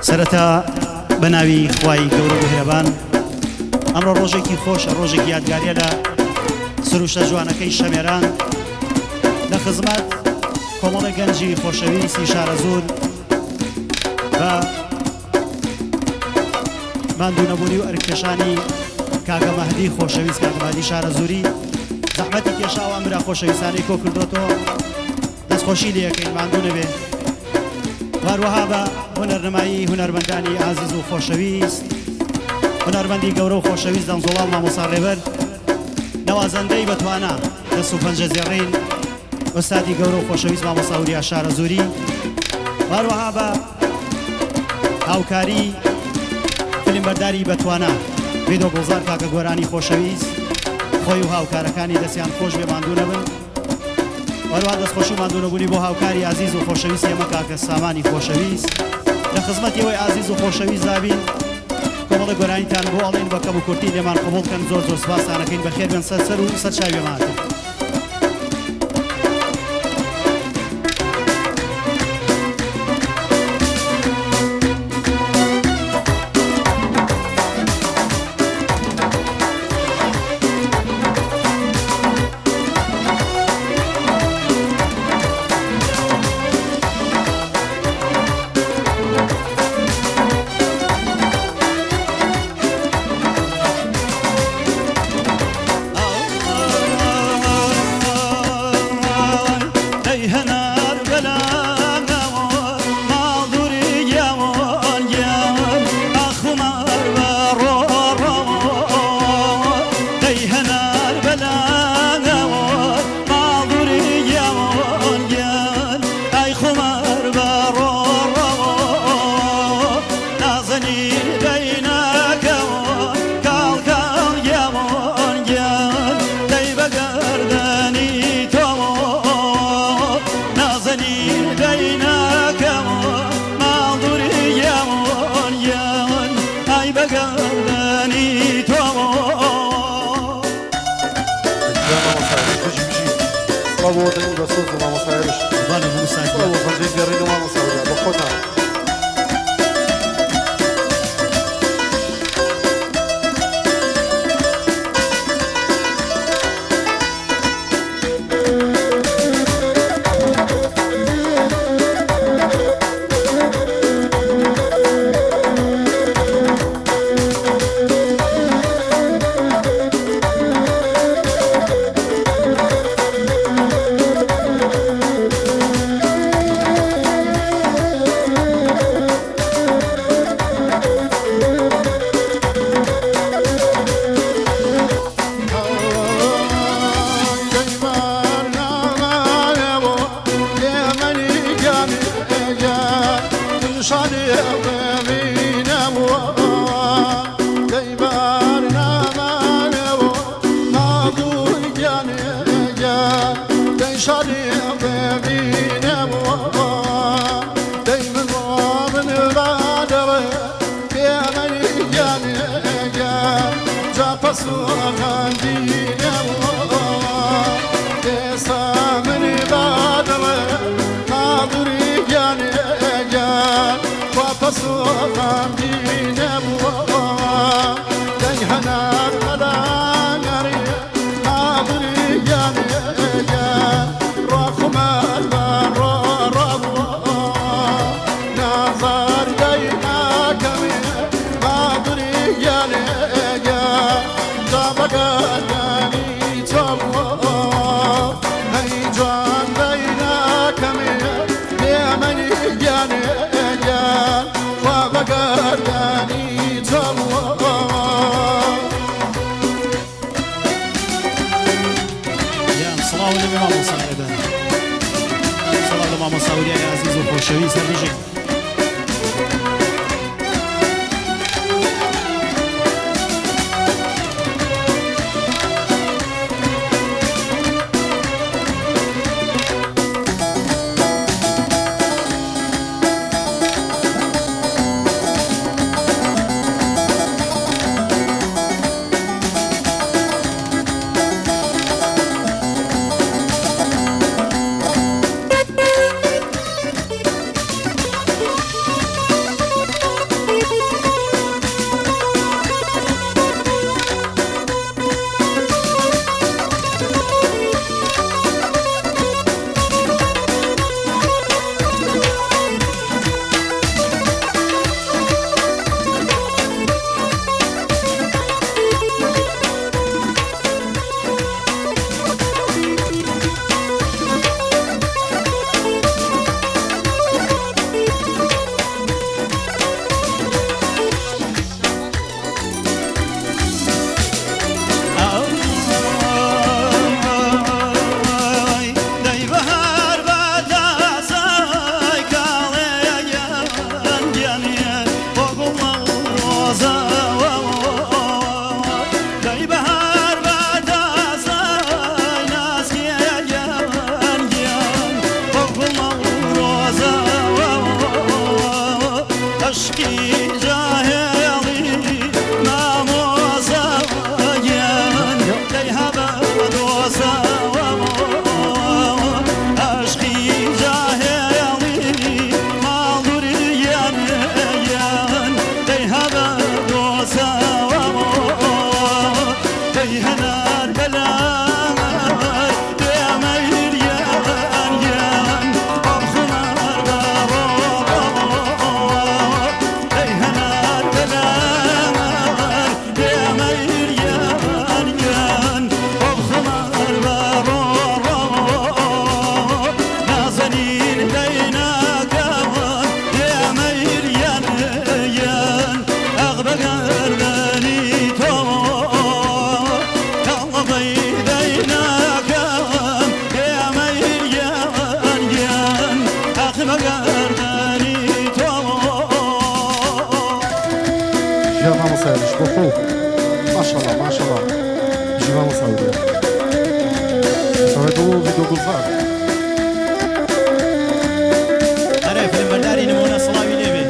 سەرەتا بەناوی خوای گەورە و هێرەبان ئەمڕۆ ڕۆژێکی خۆشە ڕۆژێکی یادگاریە لە سروشتە جوانەکەی شەمێران لە خزمەت کۆمەڵی گەنجی خۆشەویستی شارە زۆر بە ماندوونەبوونی و ئەرکێشانی کاکە مەهدی خۆشەویست کاکە مەهدی شارە زووری زەحمەتی کێشاوە ئەمرا خۆشەویستانەی کۆ کردوێتەوە دەستخۆشی لێ یەکەین ماندوو نەبێ واروەها بە هونەرنمایی هونەرمەندانی عازیز و خۆشەویست هونەرمەندی گەورە و خۆشەویست دەنگزۆڵاو مامۆستا ڕێبەر نەوازەندەی بەتوانە دەست و پەنجە زێڕین ئۆستادی گەورە و خۆشەویست مامۆستا وریا شارە زووری واروەها بە هاوکاری فیلمبەرداری بەتوانە ڤیدۆ گوڵزار کاکە گۆرانی خۆشەویست خۆی و هاوکارەکانی دەستیان خۆش بێ ماندوو نەبن وەروها دەستخۆش و ماندوونەبوونی بۆ هاوکاری عزیز و خۆشەویست ئێمە کاکە سامانی خۆشەویست لە خزمەتی ئەوەی عزیز و خۆشەویست دابین کۆمەڵی گۆرانیتان بۆ ئەڵێن بە کەم و کورتی لێمان قبوڵ بکەن زۆر زۆر سوپاستانەکەین بەخێر بێن سەر و سەر چاوی ئێماتن خۆشەویست هەمیشەی بەگەردانی تۆ ژیان مەسایدش بۆ خۆ ماشەڵڵا ماشەڵڵا ژیان مەسایدە سەوێت بۆ ڤیدۆ گوڵزار ئەرێ فیلمبەرداری نمونە سڵاوی لێبێ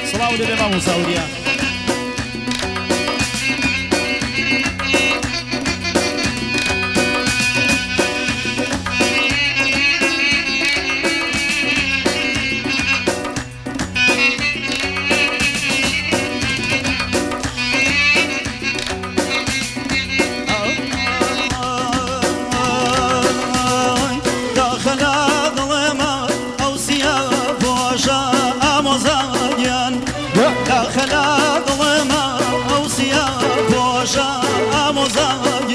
سڵاو لێبێ مامۆ ساوریا داخل ظلمة أوصياء بوشا مزاج